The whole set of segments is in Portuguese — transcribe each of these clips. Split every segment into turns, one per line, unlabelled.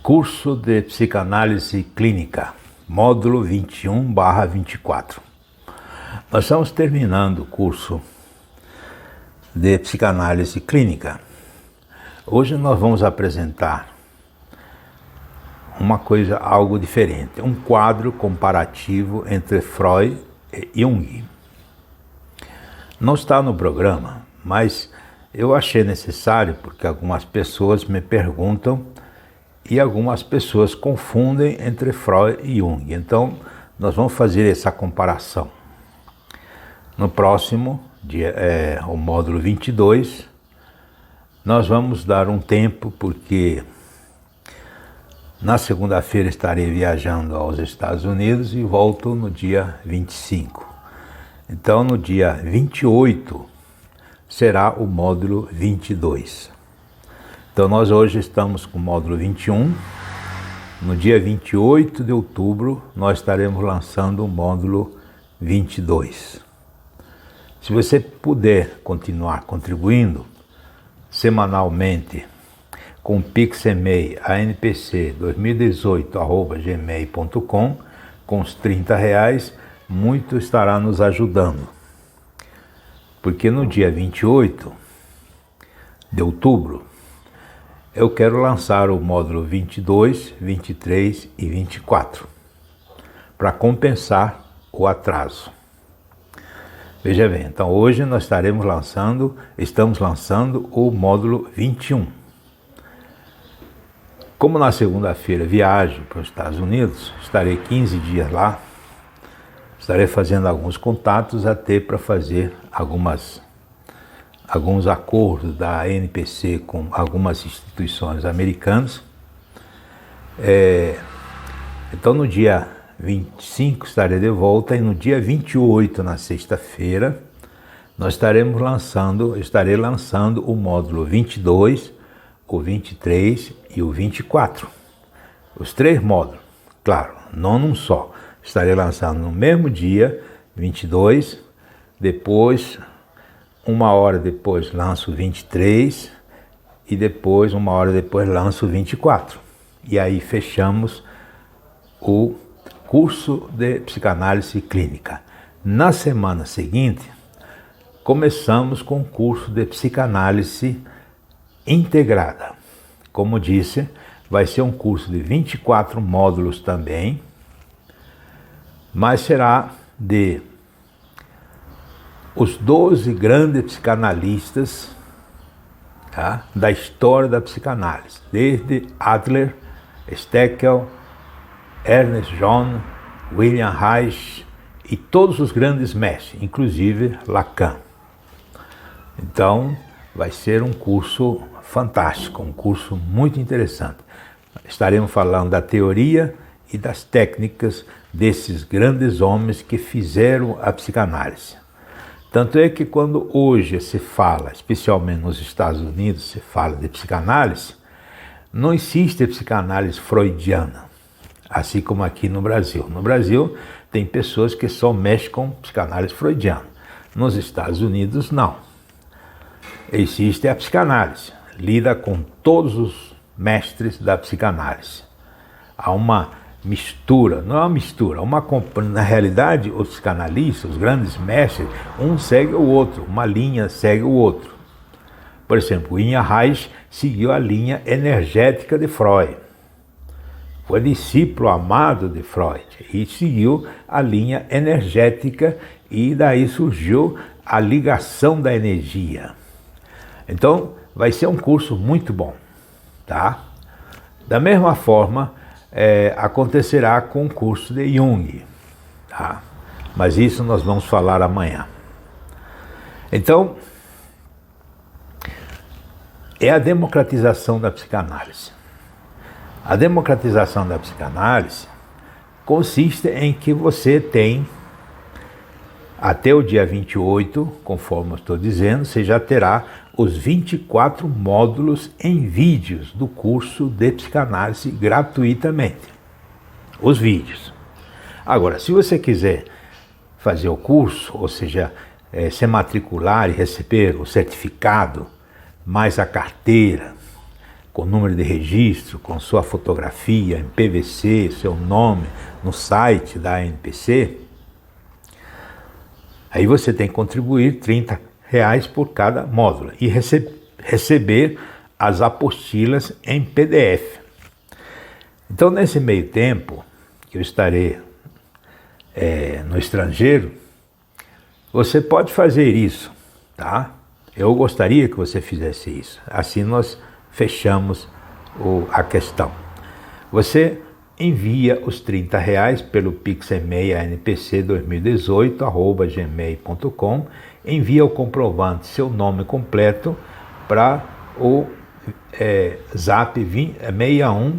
Curso de Psicanálise Clínica, módulo 21/24. Nós estamos terminando o curso de Psicanálise Clínica. Hoje nós vamos apresentar uma coisa, algo diferente, um quadro comparativo entre Freud e Jung. Não está no programa, mas eu achei necessário porque algumas pessoas me perguntam e algumas pessoas confundem entre Freud e Jung. Então, nós vamos fazer essa comparação. No próximo, o módulo 22, nós vamos dar um tempo, porque na segunda-feira estarei viajando aos Estados Unidos e volto no dia 25. Então, no dia 28, será o módulo 22. Então, nós hoje estamos com o módulo 21. No dia 28 de outubro, nós estaremos lançando o módulo 22. Se você puder continuar contribuindo semanalmente com o Pix e-mail anpc2018@gmail.com, com os R$30, muito estará nos ajudando. Porque no dia 28 de outubro, eu quero lançar o módulo 22, 23 e 24, para compensar o atraso. Veja bem, então hoje nós estamos lançando o módulo 21. Como na segunda-feira viajo para os Estados Unidos, estarei 15 dias lá, estarei fazendo alguns contatos até para fazer alguns acordos da ANPC com algumas instituições americanas. Então no dia 25 estarei de volta e no dia 28, na sexta-feira, estarei lançando o módulo 22, o 23 e o 24. Os 3 módulos, claro, não num só. Estarei lançando no mesmo dia, 22, depois, 1 hora depois, lanço o 23 e depois, 1 hora depois, lanço o 24. E aí fechamos o curso de Psicanálise Clínica. Na semana seguinte, começamos com o curso de Psicanálise Integrada. Como disse, vai ser um curso de 24 módulos também, mas será de os 12 grandes psicanalistas, tá, da história da psicanálise, desde Adler, Steckel, Ernest John, William Reich e todos os grandes mestres, inclusive Lacan. Então, vai ser um curso fantástico, um curso muito interessante. Estaremos falando da teoria e das técnicas desses grandes homens que fizeram a psicanálise. Tanto é que quando hoje se fala, especialmente nos Estados Unidos, se fala de psicanálise, não existe a psicanálise freudiana, assim como aqui no Brasil. No Brasil tem pessoas que só mexem com psicanálise freudiana. Nos Estados Unidos, não. Existe a psicanálise, lida com todos os mestres da psicanálise. Há uma mistura, não é uma mistura, na realidade os psicanalistas, os grandes mestres, um segue o outro, uma linha segue o outro. Por exemplo, William Reich seguiu a linha energética de Freud. Foi discípulo amado de Freud e seguiu a linha energética e daí surgiu a ligação da energia. Então, vai ser um curso muito bom, tá? Da mesma forma, acontecerá com o curso de Jung, tá? Mas isso nós vamos falar amanhã. Então, é a democratização da psicanálise. A democratização da psicanálise consiste em que você tem, até o dia 28, conforme eu estou dizendo, você já terá os 24 módulos em vídeos do curso de psicanálise gratuitamente. Os vídeos. Agora, se você quiser fazer o curso, ou seja, se matricular e receber o certificado, mais a carteira, com número de registro, com sua fotografia em PVC, seu nome no site da ANPC, aí você tem que contribuir R$30 por cada módulo e receber as apostilas em PDF. Então, nesse meio tempo que eu estarei no estrangeiro, você pode fazer isso, tá? Eu gostaria que você fizesse isso. Assim nós fechamos a questão. Você envia os R$30 pelo Pix e-mail anpc2018@gmail.com, envia o comprovante, seu nome completo, para o Zap 61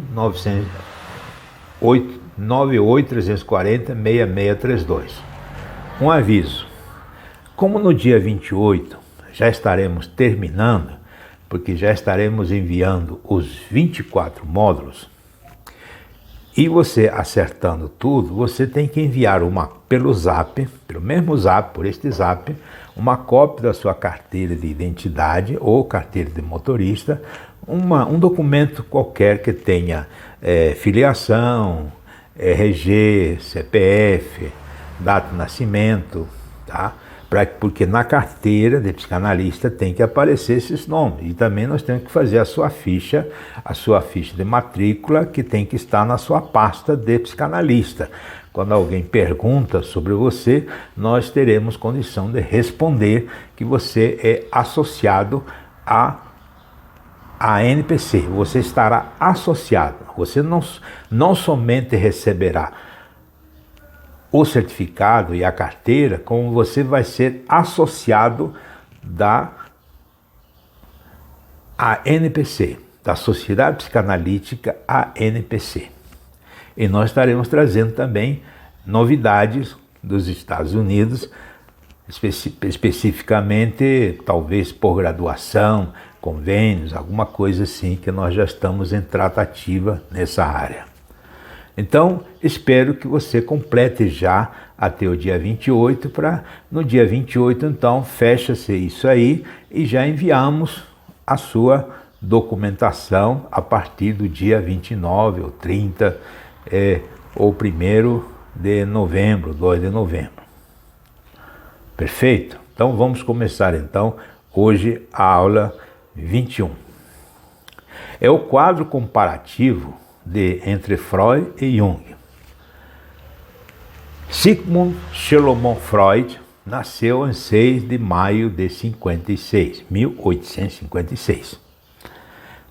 98 340 6632. Um aviso: como no dia 28 já estaremos terminando, porque já estaremos enviando os 24 módulos, e você acertando tudo, você tem que enviar pelo Zap, pelo mesmo Zap, por este Zap, uma cópia da sua carteira de identidade ou carteira de motorista, um documento qualquer que tenha filiação, RG, CPF, data de nascimento, tá? Porque na carteira de psicanalista tem que aparecer esses nomes. E também nós temos que fazer a sua ficha de matrícula, que tem que estar na sua pasta de psicanalista. Quando alguém pergunta sobre você, nós teremos condição de responder que você é associado à ANPC. Você estará associado. Você não somente receberá o certificado e a carteira, como você vai ser associado da ANPC, da Sociedade Psicanalítica ANPC. E nós estaremos trazendo também novidades dos Estados Unidos, especificamente, talvez por graduação, convênios, alguma coisa assim, que nós já estamos em tratativa nessa área. Então, espero que você complete já até o dia 28, para no dia 28, então, fecha-se isso aí e já enviamos a sua documentação a partir do dia 29 ou 30, ou 1º de novembro, 2 de novembro. Perfeito? Então, vamos começar, então, hoje a aula 21. É o quadro comparativo entre Freud e Jung. Sigmund Solomon Freud nasceu em 6 de maio de 1856,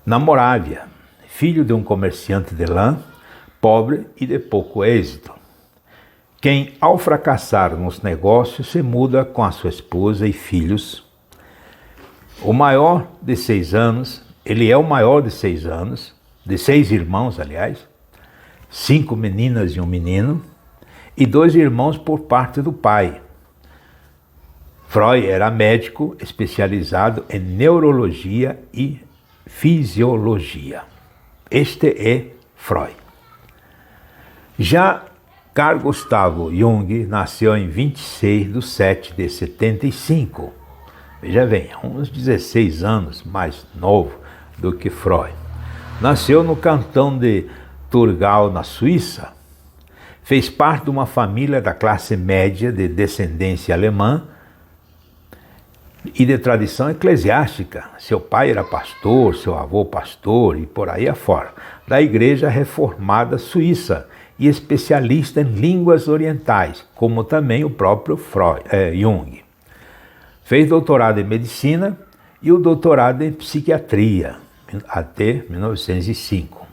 na Morávia, filho de um comerciante de lã, pobre e de pouco êxito, quem, ao fracassar nos negócios, se muda com a sua esposa e filhos. Ele é o maior de 6 anos, de 6 irmãos, aliás, 5 meninas e um menino, e 2 irmãos por parte do pai. Freud era médico especializado em neurologia e fisiologia. Este é Freud. Já Carl Gustav Jung nasceu em 26 de 7 de 75. Veja bem, uns 16 anos mais novo do que Freud. Nasceu no cantão de Thurgau, na Suíça. Fez parte de uma família da classe média de descendência alemã e de tradição eclesiástica. Seu pai era pastor, seu avô pastor e por aí afora, da Igreja Reformada Suíça e especialista em línguas orientais, como também o próprio Jung. Fez doutorado em medicina e o doutorado em psiquiatria até 1905.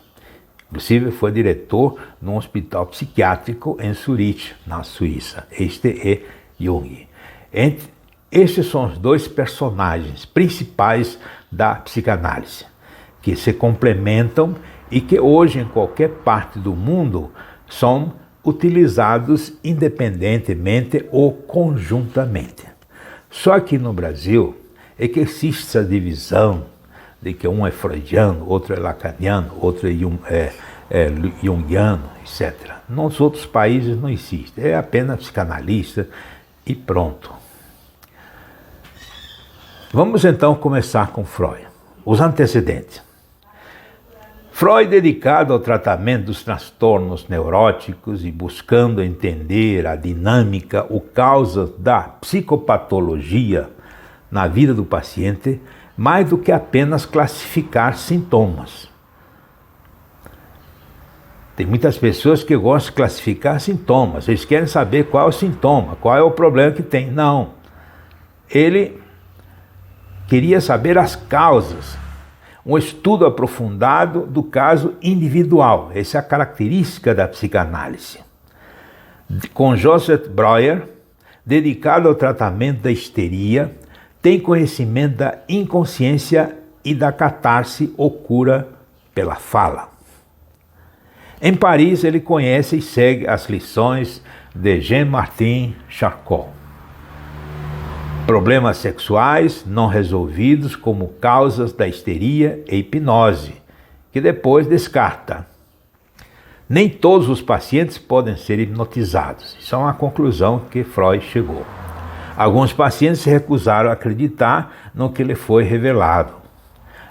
Inclusive foi diretor de um hospital psiquiátrico em Zuriche, na Suíça. Este é Jung. Estes são os 2 personagens principais da psicanálise, que se complementam e que hoje em qualquer parte do mundo são utilizados independentemente ou conjuntamente. Só que no Brasil é que existe essa divisão de que um é freudiano, outro é lacaniano, outro é junguiano, etc. Nos outros países não existe, é apenas psicanalista e pronto. Vamos então começar com Freud. Os antecedentes. Freud, dedicado ao tratamento dos transtornos neuróticos e buscando entender a dinâmica ou causa da psicopatologia na vida do paciente, mais do que apenas classificar sintomas. Tem muitas pessoas que gostam de classificar sintomas, eles querem saber qual é o sintoma, qual é o problema que tem. Não, ele queria saber as causas, um estudo aprofundado do caso individual. Essa é a característica da psicanálise. Com Joseph Breuer, dedicado ao tratamento da histeria, tem conhecimento da inconsciência e da catarse ou cura pela fala. Em Paris, ele conhece e segue as lições de Jean-Martin Charcot. Problemas sexuais não resolvidos como causas da histeria e hipnose, que depois descarta. Nem todos os pacientes podem ser hipnotizados. Isso é uma conclusão que Freud chegou. Alguns pacientes se recusaram a acreditar no que lhe foi revelado.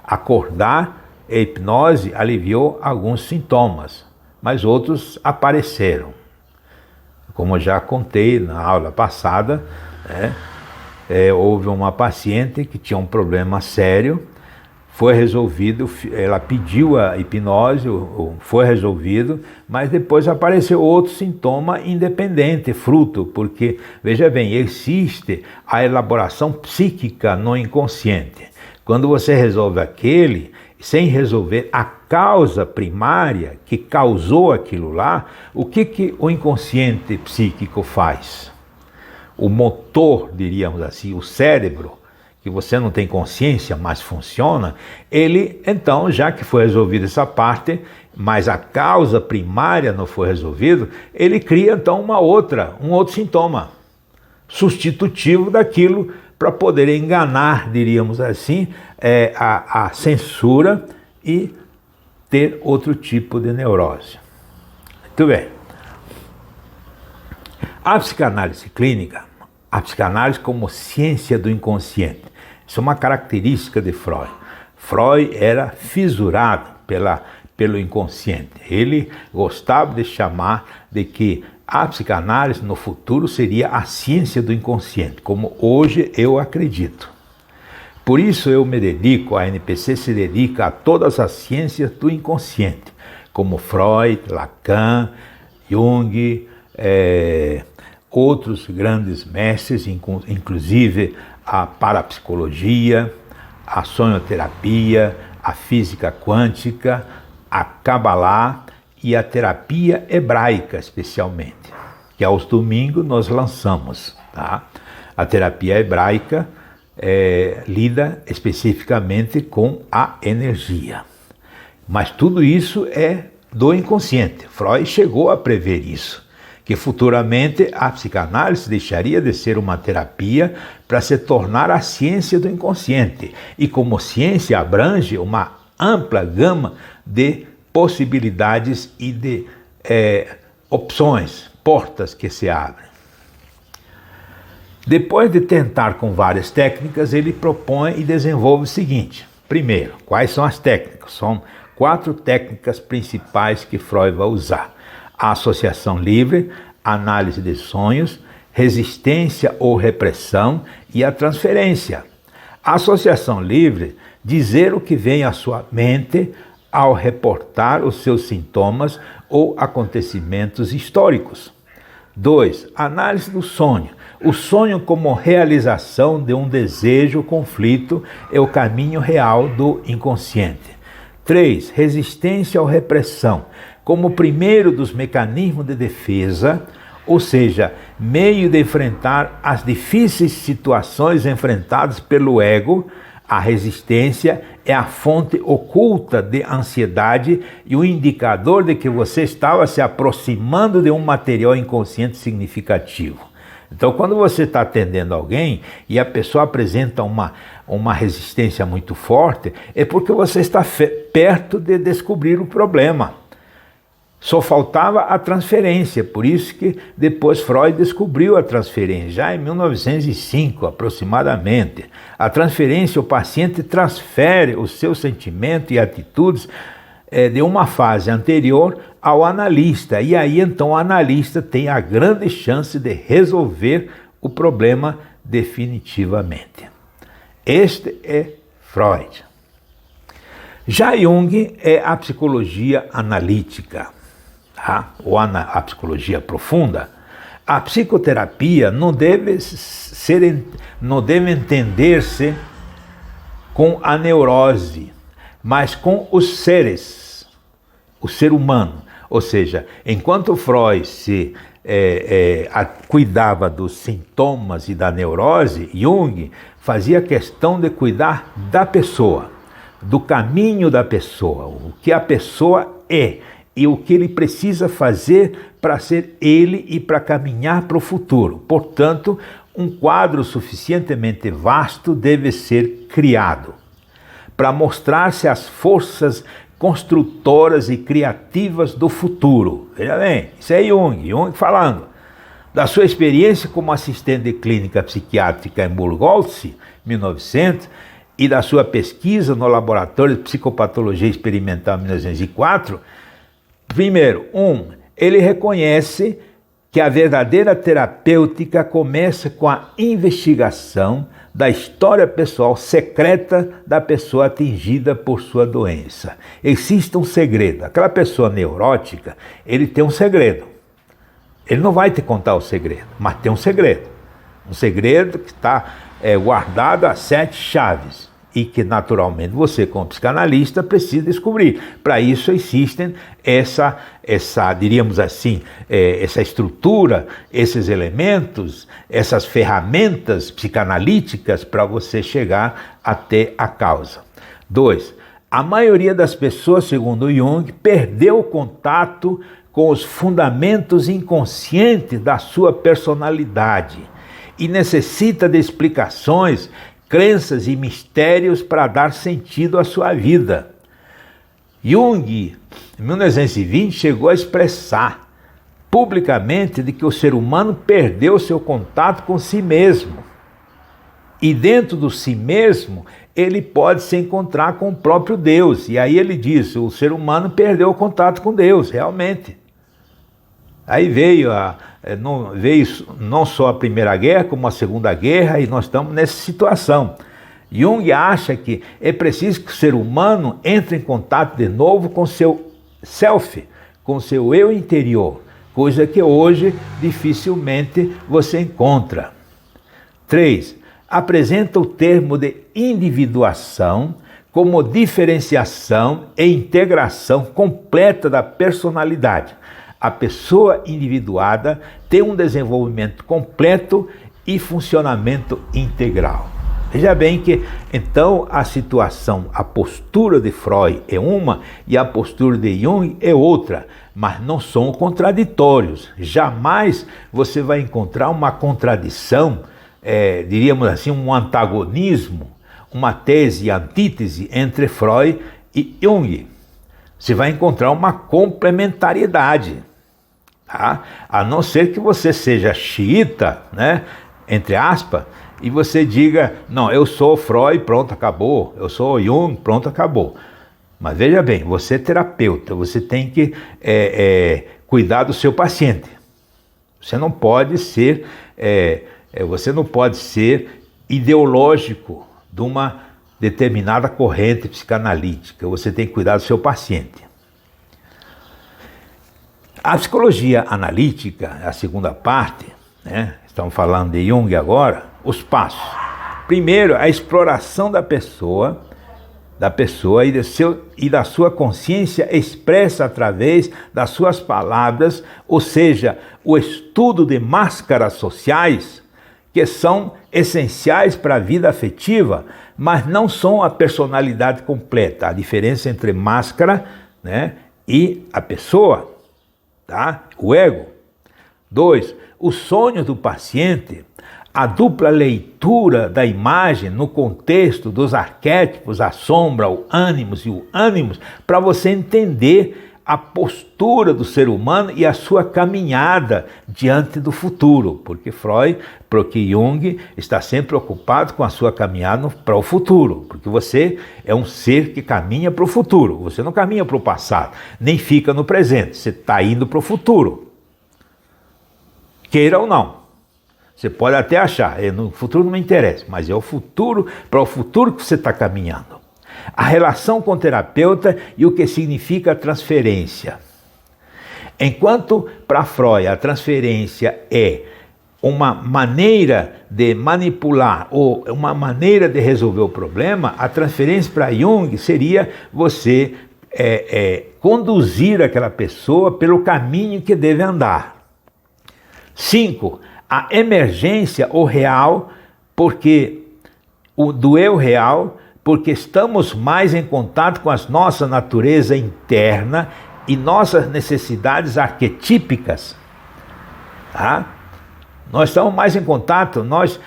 Acordar e hipnose aliviou alguns sintomas, mas outros apareceram. Como já contei na aula passada, houve uma paciente que tinha um problema sério, foi resolvido, ela pediu a hipnose, foi resolvido, mas depois apareceu outro sintoma independente, fruto, porque, veja bem, existe a elaboração psíquica no inconsciente. Quando você resolve aquele, sem resolver a causa primária que causou aquilo lá, o que o inconsciente psíquico faz? O motor, diríamos assim, o cérebro, que você não tem consciência, mas funciona, ele, então, já que foi resolvida essa parte, mas a causa primária não foi resolvida, ele cria, então, um outro sintoma, substitutivo daquilo, para poder enganar, diríamos assim, a censura e ter outro tipo de neurose. Muito bem. A psicanálise clínica, a psicanálise como ciência do inconsciente, isso é uma característica de Freud. Freud era fissurado pelo inconsciente. Ele gostava de chamar de que a psicanálise no futuro seria a ciência do inconsciente, como hoje eu acredito. Por isso eu me dedico, a NPC se dedica a todas as ciências do inconsciente, como Freud, Lacan, Jung, outros grandes mestres, inclusive a parapsicologia, a sonioterapia, a física quântica, a Kabbalah e a terapia hebraica, especialmente, que aos domingos nós lançamos. Tá? A terapia hebraica lida especificamente com a energia. Mas tudo isso é do inconsciente. Freud chegou a prever isso, que futuramente a psicanálise deixaria de ser uma terapia para se tornar a ciência do inconsciente. E como ciência abrange uma ampla gama de possibilidades e de opções, portas que se abrem. Depois de tentar com várias técnicas, ele propõe e desenvolve o seguinte. Primeiro, quais são as técnicas? São 4 técnicas principais que Freud vai usar. A associação livre, a análise de sonhos, resistência ou repressão e a transferência. A associação livre, dizer o que vem à sua mente ao reportar os seus sintomas ou acontecimentos históricos. 2. Análise do sonho. O sonho como realização de um desejo, conflito, é o caminho real do inconsciente. 3. Resistência ou repressão. Como o primeiro dos mecanismos de defesa, ou seja, meio de enfrentar as difíceis situações enfrentadas pelo ego, a resistência é a fonte oculta de ansiedade e o indicador de que você estava se aproximando de um material inconsciente significativo. Então, quando você está atendendo alguém e a pessoa apresenta uma resistência muito forte, é porque você está perto de descobrir o problema. Só faltava a transferência, por isso que depois Freud descobriu a transferência, já em 1905 aproximadamente. A transferência, o paciente transfere os seus sentimentos e atitudes de uma fase anterior ao analista. E aí então o analista tem a grande chance de resolver o problema definitivamente. Este é Freud. Já Jung é a psicologia analítica, tá? Ou a psicologia profunda. A psicoterapia não deve entender-se com a neurose, mas com os seres, o ser humano. Ou seja, enquanto Freud cuidava dos sintomas e da neurose, Jung fazia questão de cuidar da pessoa, do caminho da pessoa, o que a pessoa é e o que ele precisa fazer para ser ele e para caminhar para o futuro. Portanto, um quadro suficientemente vasto deve ser criado para mostrar-se as forças construtoras e criativas do futuro. Veja bem, isso é Jung falando. Da sua experiência como assistente de clínica psiquiátrica em Burgossi, 1900, e da sua pesquisa no Laboratório de Psicopatologia Experimental, 1904, primeiro, ele reconhece que a verdadeira terapêutica começa com a investigação da história pessoal secreta da pessoa atingida por sua doença. Existe um segredo. Aquela pessoa neurótica, ele tem um segredo. Ele não vai te contar o segredo, mas tem um segredo. Um segredo que está guardado a 7 chaves e que, naturalmente, você, como psicanalista, precisa descobrir. Para isso existem diríamos assim, essa estrutura, esses elementos, essas ferramentas psicanalíticas para você chegar até a causa. 2. A maioria das pessoas, segundo Jung, perdeu o contato com os fundamentos inconscientes da sua personalidade e necessita de explicações, crenças e mistérios para dar sentido à sua vida. Jung, em 1920, chegou a expressar publicamente de que o ser humano perdeu seu contato com si mesmo. E dentro do si mesmo, ele pode se encontrar com o próprio Deus. E aí ele diz, o ser humano perdeu o contato com Deus, realmente. Aí veio não só a Primeira Guerra, como a Segunda Guerra, e nós estamos nessa situação. Jung acha que é preciso que o ser humano entre em contato de novo com seu self, com seu eu interior, coisa que hoje dificilmente você encontra. 3. Apresenta o termo de individuação como diferenciação e integração completa da personalidade. A pessoa individuada tem um desenvolvimento completo e funcionamento integral. Veja bem que, então, a postura de Freud é uma e a postura de Jung é outra, mas não são contraditórios. Jamais você vai encontrar uma contradição, diríamos assim, um antagonismo, uma tese e antítese entre Freud e Jung. Você vai encontrar uma complementariedade, tá? A não ser que você seja xiita, né, entre aspas, e você diga, não, eu sou Freud, pronto, acabou, eu sou Jung, pronto, acabou. Mas veja bem, você é terapeuta, você tem que cuidar do seu paciente. Você não pode ser ideológico de uma determinada corrente psicanalítica, você tem que cuidar do seu paciente. A psicologia analítica, a segunda parte, né? Estamos falando de Jung agora, os passos. Primeiro, a exploração da pessoa e da sua consciência expressa através das suas palavras, ou seja, o estudo de máscaras sociais, que são essenciais para a vida afetiva, mas não são a personalidade completa. A diferença entre máscara, né, e a pessoa, tá? O ego. 2. Os sonhos do paciente, a dupla leitura da imagem no contexto dos arquétipos, a sombra, o ânimos e o ânimos, para você entender a postura do ser humano e a sua caminhada diante do futuro, porque Jung está sempre preocupado com a sua caminhada para o futuro, porque você é um ser que caminha para o futuro, você não caminha para o passado, nem fica no presente, você está indo para o futuro, queira ou não. Você pode até achar, no futuro não me interessa, mas é o futuro, para o futuro que você está caminhando. A relação com o terapeuta e o que significa a transferência. Enquanto para Freud a transferência é uma maneira de manipular ou uma maneira de resolver o problema, a transferência para Jung seria você conduzir aquela pessoa pelo caminho que deve andar. 5. A emergência, o real, do eu real, porque estamos mais em contato com a nossa natureza interna e nossas necessidades arquetípicas. Tá? Nós estamos mais em contato, nós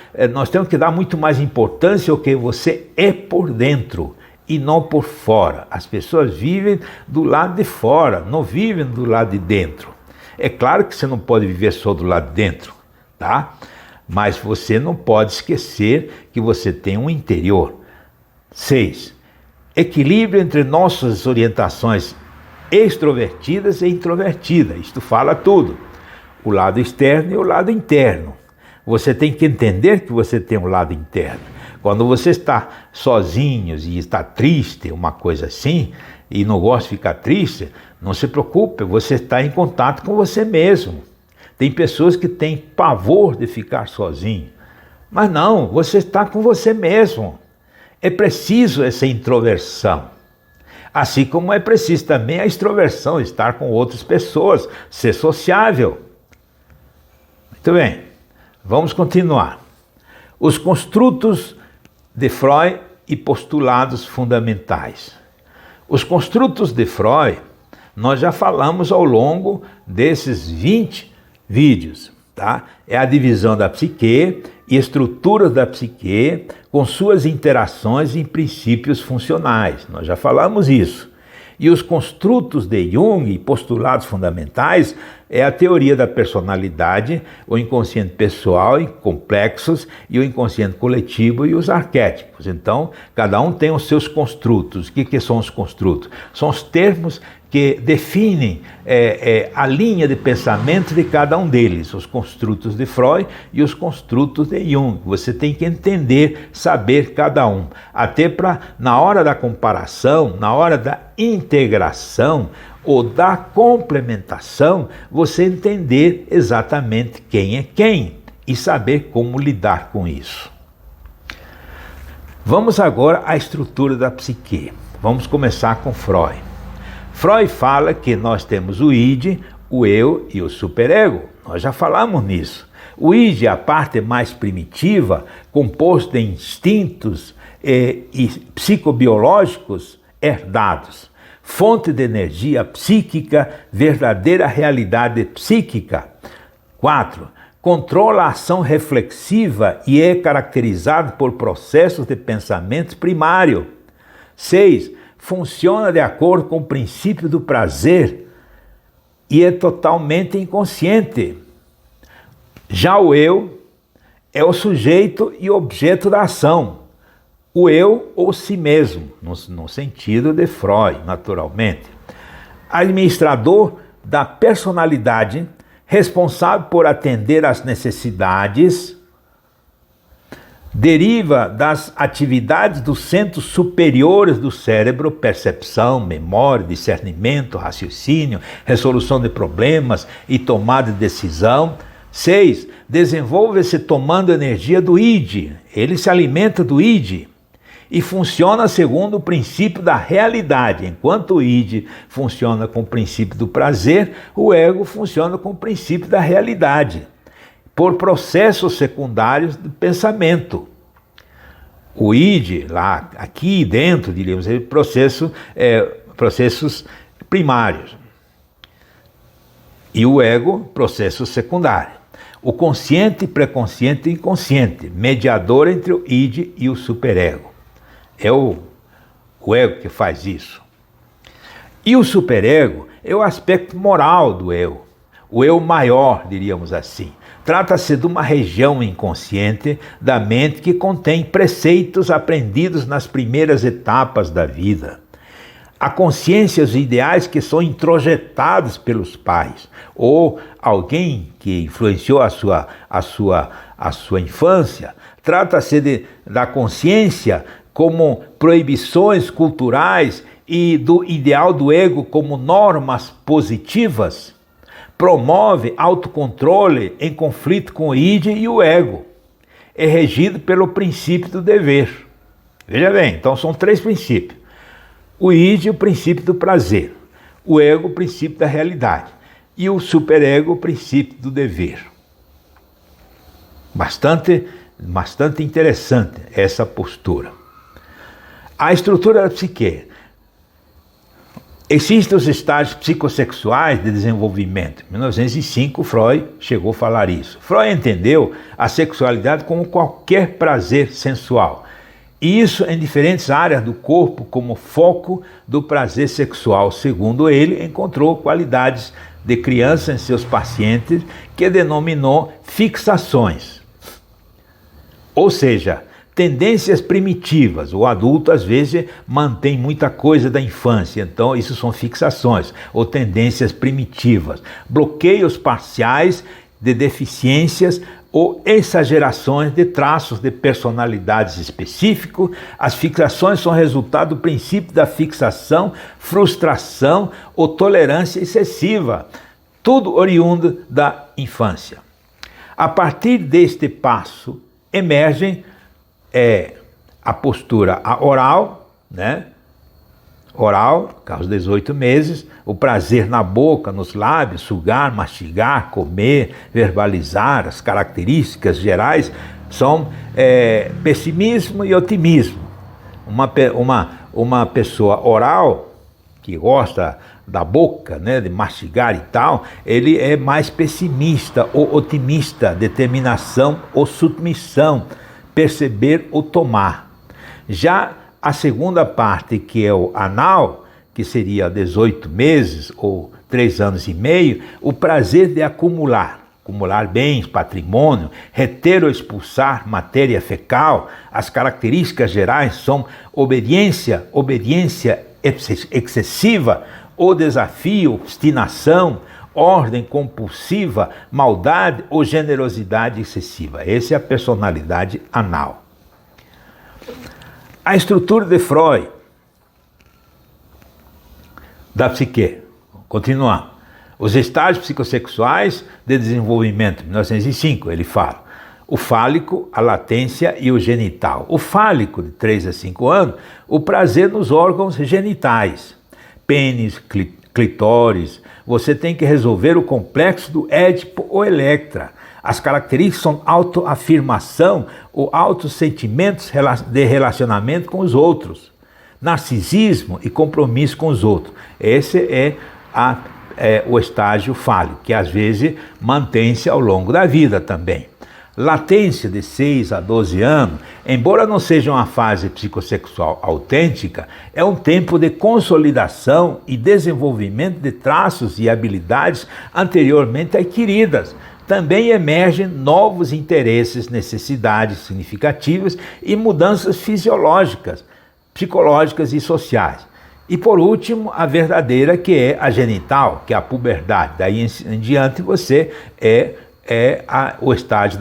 temos que dar muito mais importância ao que você é por dentro e não por fora. As pessoas vivem do lado de fora, não vivem do lado de dentro. É claro que você não pode viver só do lado de dentro, tá? Mas você não pode esquecer que você tem um interior. 6. Equilíbrio entre nossas orientações extrovertidas e introvertidas. Isto fala tudo. O lado externo e o lado interno. Você tem que entender que você tem um lado interno. Quando você está sozinho e está triste, uma coisa assim, e não gosta de ficar triste, não se preocupe, você está em contato com você mesmo. Tem pessoas que têm pavor de ficar sozinho. Mas não, você está com você mesmo. É preciso essa introversão. Assim como é preciso também a extroversão, estar com outras pessoas, ser sociável. Muito bem, vamos continuar. Os construtos de Freud e postulados fundamentais. Os construtos de Freud, nós já falamos ao longo desses 20 vídeos. Tá? É a divisão da psique e estruturas da psique com suas interações e princípios funcionais. Nós já falamos isso. E os construtos de Jung e postulados fundamentais é a teoria da personalidade, o inconsciente pessoal e complexos e o inconsciente coletivo e os arquétipos. Então, cada um tem os seus construtos. O que são os construtos? São os termos que definem a linha de pensamento de cada um deles, os construtos de Freud e os construtos de Jung. Você tem que entender, saber cada um, até para, na hora da comparação, na hora da integração ou da complementação, você entender exatamente quem é quem e saber como lidar com isso. Vamos agora à estrutura da psique. Vamos começar com Freud. Freud fala que nós temos o id, o eu e o superego. Nós já falamos nisso. O id é a parte mais primitiva, composto de instintos e psicobiológicos herdados. Fonte de energia psíquica, verdadeira realidade psíquica. 4. Controla a ação reflexiva e é caracterizado por processos de pensamento primário. 6. Funciona de acordo com o princípio do prazer e é totalmente inconsciente. Já o eu é o sujeito e objeto da ação. O eu ou si mesmo, no sentido de Freud, naturalmente. Administrador da personalidade, responsável por atender às necessidades, deriva das atividades dos centros superiores do cérebro, percepção, memória, discernimento, raciocínio, resolução de problemas e tomada de decisão. 6. Desenvolve-se tomando energia do id. Ele se alimenta do id e funciona segundo o princípio da realidade. Enquanto o id funciona com o princípio do prazer, o ego funciona com o princípio da realidade, por processos secundários do pensamento. O id, lá, aqui dentro, diríamos, é processos primários. E o ego, processos secundários. O consciente, pré-consciente e inconsciente, mediador entre o id e o superego. É o ego que faz isso. E o superego é o aspecto moral do eu, o eu maior, diríamos assim. Trata-se de uma região inconsciente da mente que contém preceitos aprendidos nas primeiras etapas da vida. A consciência e os ideais que são introjetados pelos pais ou alguém que influenciou a sua infância. Trata-se da consciência como proibições culturais e do ideal do ego como normas positivas. Promove autocontrole em conflito com o id e o ego. É regido pelo princípio do dever. Veja bem, então são 3 princípios. O id, o princípio do prazer. O ego, o princípio da realidade. E o superego, o princípio do dever. Bastante interessante essa postura. A estrutura da psique. Existem os estágios psicossexuais de desenvolvimento. Em 1905, Freud chegou a falar isso. Freud entendeu a sexualidade como qualquer prazer sensual. E isso em diferentes áreas do corpo como foco do prazer sexual. Segundo ele, encontrou qualidades de criança em seus pacientes que denominou fixações. Ou seja, tendências primitivas. O adulto, às vezes, mantém muita coisa da infância. Então, isso são fixações ou tendências primitivas. Bloqueios parciais de deficiências ou exagerações de traços de personalidades específicos. As fixações são resultado do princípio da fixação, frustração ou tolerância excessiva. Tudo oriundo da infância. A partir deste passo, emergem a postura oral, né? Oral, aos 18 meses, o prazer na boca, nos lábios, sugar, mastigar, comer, verbalizar, as características gerais são pessimismo e otimismo. Uma pessoa oral, que gosta da boca, né, de mastigar e tal, ele é mais pessimista ou otimista, determinação ou submissão, perceber ou tomar. Já a segunda parte, que é o anal, que seria 18 meses ou 3 anos e meio, o prazer de acumular bens, patrimônio, reter ou expulsar matéria fecal. As características gerais são obediência excessiva, ou desafio, obstinação, ordem compulsiva, maldade ou generosidade excessiva. Essa é a personalidade anal. A estrutura de Freud, da psique. Continuando. Os estágios psicossexuais de desenvolvimento, 1905, ele fala. O fálico, a latência e o genital. O fálico, de 3 a 5 anos, o prazer nos órgãos genitais. Pênis, clitóris. Você tem que resolver o complexo do Édipo ou Electra. As características são autoafirmação ou autossentimentos de relacionamento com os outros. Narcisismo e compromisso com os outros. Esse é o estágio fálico, que às vezes mantém-se ao longo da vida também. Latência de 6 a 12 anos, embora não seja uma fase psicossexual autêntica, é um tempo de consolidação e desenvolvimento de traços e habilidades anteriormente adquiridas. Também emergem novos interesses, necessidades significativas e mudanças fisiológicas, psicológicas e sociais. E por último, a verdadeira, que é a genital, que é a puberdade. Daí em diante você o estágio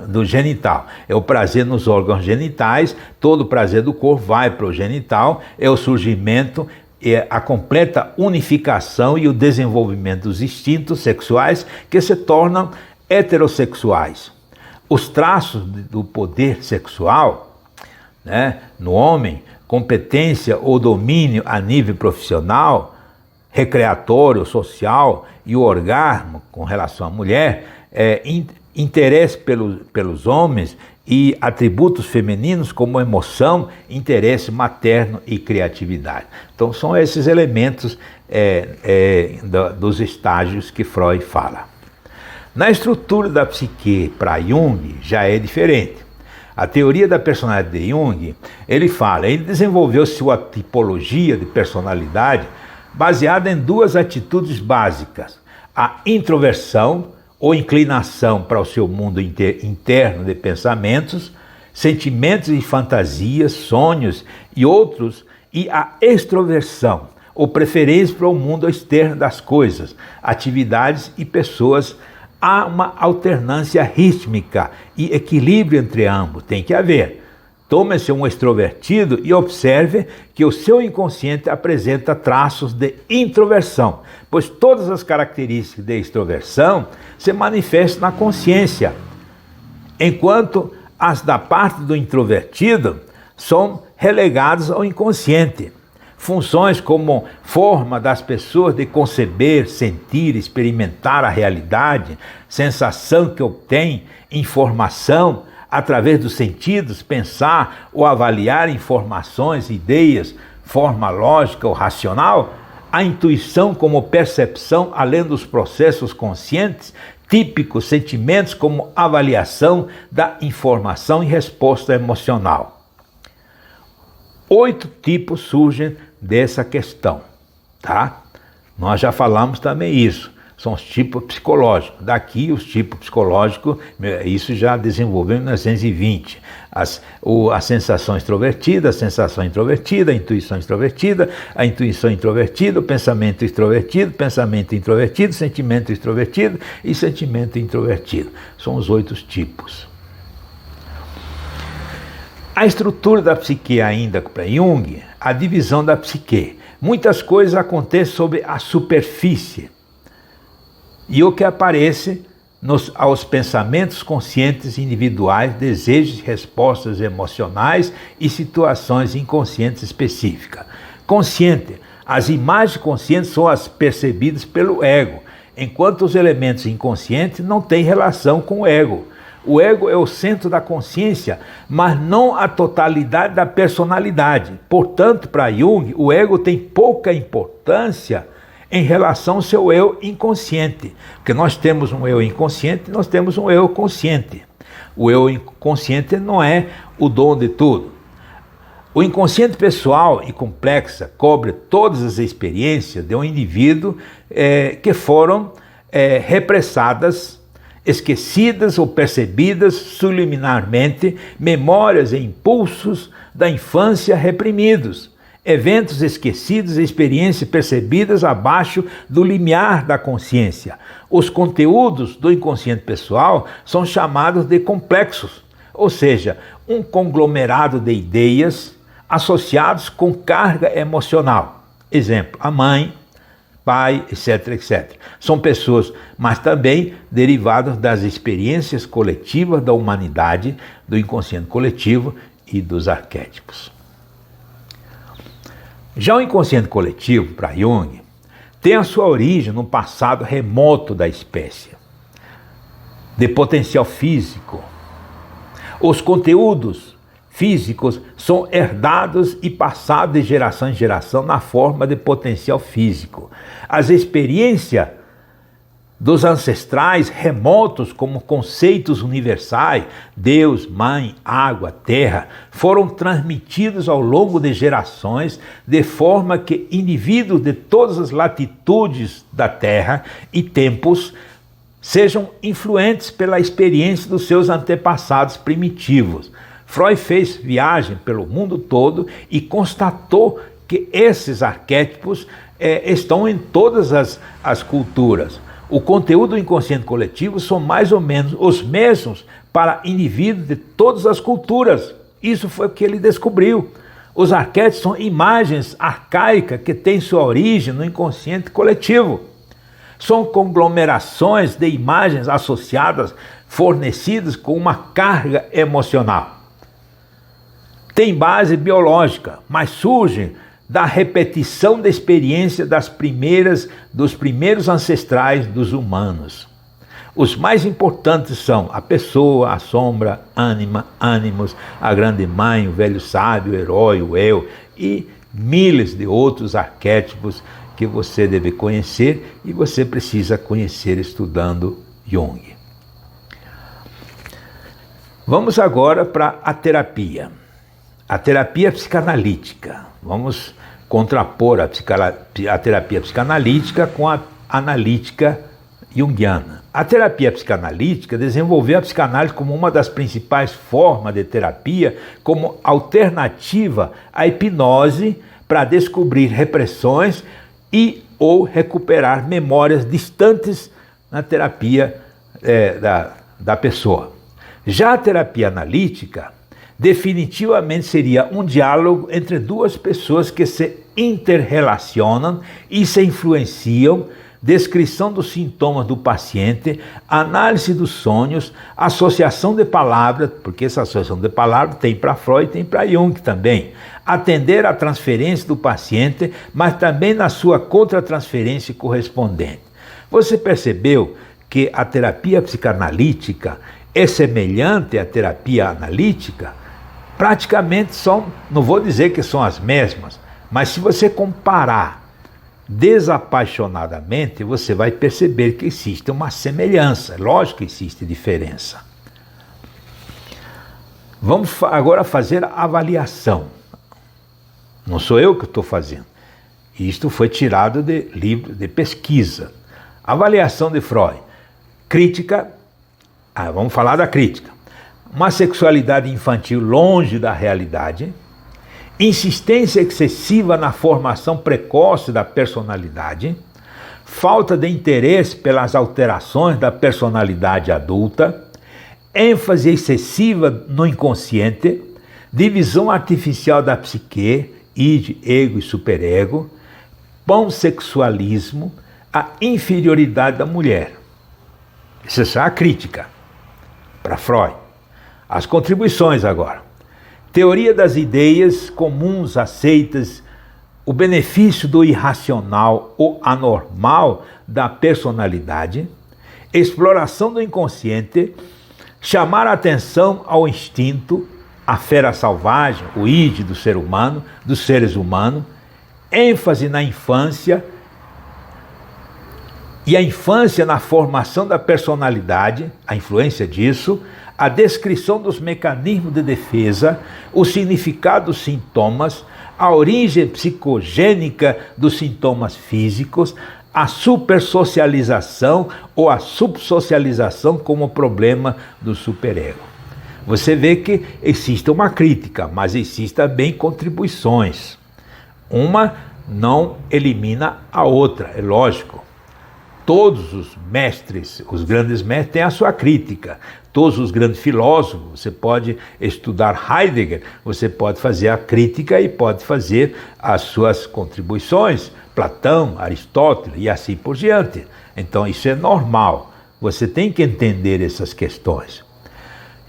do genital. É o prazer nos órgãos genitais, todo o prazer do corpo vai para o genital, é o surgimento, é a completa unificação e o desenvolvimento dos instintos sexuais que se tornam heterossexuais. Os traços do poder sexual, né, no homem, competência ou domínio a nível profissional, recreatório, social e o orgasmo com relação à mulher, interesse pelos homens e atributos femininos como emoção, interesse materno e criatividade. Então são esses elementos dos estágios que Freud fala. Na estrutura da psique para Jung já é diferente. A teoria da personalidade de Jung, ele desenvolveu sua tipologia de personalidade baseada em duas atitudes básicas: a introversão, ou inclinação para o seu mundo interno de pensamentos, sentimentos e fantasias, sonhos e outros, e a extroversão, ou preferência para o mundo externo das coisas, atividades e pessoas. Há uma alternância rítmica e equilíbrio entre ambos, tem que haver. Tome-se um extrovertido e observe que o seu inconsciente apresenta traços de introversão, pois todas as características de extroversão se manifestam na consciência, enquanto as da parte do introvertido são relegadas ao inconsciente. Funções como forma das pessoas de conceber, sentir, experimentar a realidade, sensação que obtém, informação, através dos sentidos, pensar ou avaliar informações, ideias, forma lógica ou racional, a intuição como percepção além dos processos conscientes, típicos sentimentos como avaliação da informação e resposta emocional. 8 tipos surgem dessa questão, tá? Nós já falamos também isso. São os tipos psicológicos. Daqui, os tipos psicológicos, isso já desenvolveu em 1920. A sensação extrovertida, a sensação introvertida, a intuição introvertida, o pensamento introvertido, sentimento extrovertido e sentimento introvertido. São os 8 tipos. A estrutura da psique ainda para Jung, a divisão da psique. Muitas coisas acontecem sobre a superfície. E o que aparece aos pensamentos conscientes individuais, desejos, respostas emocionais e situações inconscientes específicas. Consciente. As imagens conscientes são as percebidas pelo ego, enquanto os elementos inconscientes não têm relação com o ego. O ego é o centro da consciência, mas não a totalidade da personalidade. Portanto, para Jung, o ego tem pouca importância em relação ao seu eu inconsciente. Porque nós temos um eu inconsciente, nós temos um eu consciente. O eu inconsciente não é o dom de tudo. O inconsciente pessoal e complexa cobre todas as experiências de um indivíduo que foram repressadas, esquecidas ou percebidas subliminarmente, memórias e impulsos da infância reprimidos. Eventos esquecidos e experiências percebidas abaixo do limiar da consciência. Os conteúdos do inconsciente pessoal são chamados de complexos, ou seja, um conglomerado de ideias associados com carga emocional. Exemplo, a mãe, pai, etc, etc. São pessoas, mas também derivados das experiências coletivas da humanidade, do inconsciente coletivo e dos arquétipos. Já o inconsciente coletivo, para Jung, tem a sua origem no passado remoto da espécie, de potencial físico. Os conteúdos físicos são herdados e passados de geração em geração na forma de potencial físico. As experiências dos ancestrais remotos como conceitos universais, Deus, mãe, água, terra, foram transmitidos ao longo de gerações de forma que indivíduos de todas as latitudes da terra e tempos sejam influentes pela experiência dos seus antepassados primitivos. Freud fez viagem pelo mundo todo e constatou que esses arquétipos estão em todas as culturas. O conteúdo do inconsciente coletivo são mais ou menos os mesmos para indivíduos de todas as culturas. Isso foi o que ele descobriu. Os arquétipos são imagens arcaicas que têm sua origem no inconsciente coletivo. São conglomerações de imagens associadas, fornecidas com uma carga emocional. Tem base biológica, mas surgem da repetição da experiência dos primeiros ancestrais dos humanos. Os mais importantes são a pessoa, a sombra, ânima, ânimos, a grande mãe, o velho sábio, o herói, o eu e milhares de outros arquétipos que você deve conhecer e você precisa conhecer estudando Jung. Vamos agora para a terapia psicanalítica. Vamos contrapor a terapia psicanalítica com a analítica junguiana. A terapia psicanalítica desenvolveu a psicanálise como uma das principais formas de terapia, como alternativa à hipnose para descobrir repressões e ou recuperar memórias distantes na terapia da pessoa. Já a terapia analítica definitivamente seria um diálogo entre duas pessoas que se interrelacionam e se influenciam, descrição dos sintomas do paciente, análise dos sonhos, associação de palavras, porque essa associação de palavras tem para Freud e tem para Jung também. Atender à transferência do paciente, mas também na sua contratransferência correspondente. Você percebeu que a terapia psicanalítica é semelhante à terapia analítica? Praticamente são, não vou dizer que são as mesmas, mas se você comparar desapaixonadamente, você vai perceber que existe uma semelhança. Lógico que existe diferença. Vamos agora fazer a avaliação. Não sou eu que estou fazendo. Isto foi tirado de livro de pesquisa. Avaliação de Freud. Crítica. Vamos falar da crítica. Uma sexualidade infantil longe da realidade. Insistência excessiva na formação precoce da personalidade, falta de interesse pelas alterações da personalidade adulta, ênfase excessiva no inconsciente, divisão artificial da psique, id, ego e superego, pansexualismo, a inferioridade da mulher. Essa é a crítica para Freud. As contribuições agora. Teoria das ideias comuns aceitas, o benefício do irracional ou anormal da personalidade, exploração do inconsciente, chamar a atenção ao instinto, a fera selvagem, o id do ser humano, dos seres humanos, ênfase na infância e a infância na formação da personalidade, a influência disso, a descrição dos mecanismos de defesa, o significado dos sintomas, a origem psicogênica dos sintomas físicos, a supersocialização ou a subsocialização como problema do superego. Você vê que existe uma crítica, mas existe também contribuições. Uma não elimina a outra, é lógico. Todos os mestres, os grandes mestres, têm a sua crítica. Todos os grandes filósofos, você pode estudar Heidegger, você pode fazer a crítica e pode fazer as suas contribuições, Platão, Aristóteles e assim por diante. Então isso é normal, você tem que entender essas questões.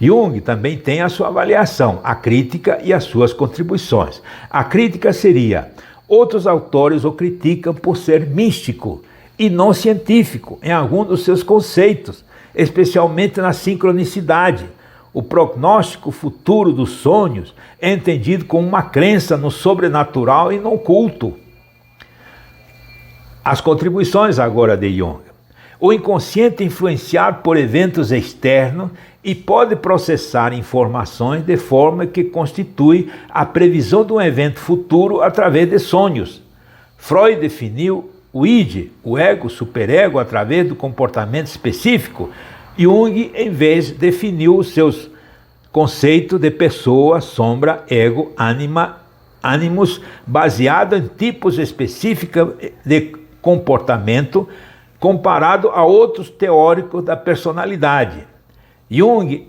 Jung também tem a sua avaliação, a crítica e as suas contribuições. A crítica seria, outros autores o criticam por ser místico e não científico em algum dos seus conceitos, especialmente na sincronicidade. O prognóstico futuro dos sonhos é entendido como uma crença no sobrenatural e no oculto. As contribuições agora de Jung. O inconsciente é influenciado por eventos externos e pode processar informações de forma que constitui a previsão de um evento futuro através de sonhos. Freud definiu o id, o ego, o superego, através do comportamento específico. Jung, em vez, definiu os seus conceitos de pessoa, sombra, ego, ânimos, baseado em tipos específicos de comportamento, comparado a outros teóricos da personalidade. Jung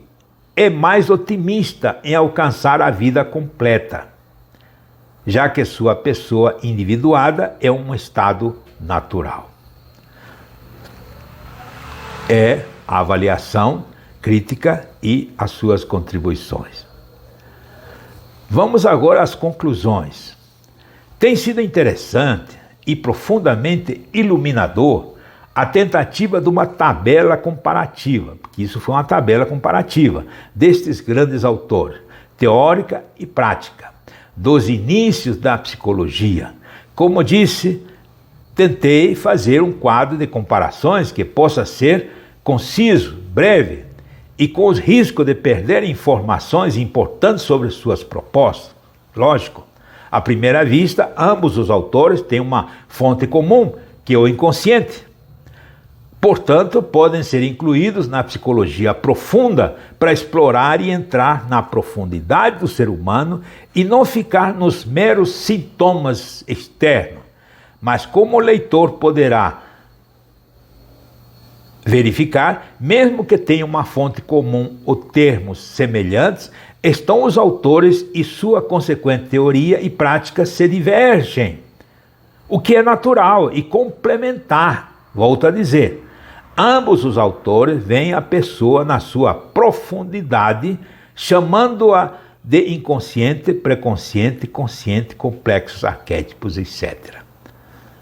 é mais otimista em alcançar a vida completa, já que sua pessoa individuada é um estado natural. É a avaliação, crítica e as suas contribuições. Vamos agora às conclusões. Tem sido interessante e profundamente iluminador a tentativa de uma tabela comparativa, porque isso foi uma tabela comparativa destes grandes autores, teórica e prática, dos inícios da psicologia. Como disse, tentei fazer um quadro de comparações que possa ser conciso, breve e com os riscos de perder informações importantes sobre suas propostas. Lógico, À primeira vista, ambos os autores têm uma fonte comum, que é o inconsciente. Portanto, podem ser incluídos na psicologia profunda para explorar e entrar na profundidade do ser humano e não ficar nos meros sintomas externos. Mas como o leitor poderá verificar, mesmo que tenha uma fonte comum ou termos semelhantes, estão os autores e sua consequente teoria e prática se divergem. O que é natural e complementar, volto a dizer. Ambos os autores veem a pessoa na sua profundidade, chamando-a de inconsciente, pré-consciente, consciente, complexos arquétipos, etc.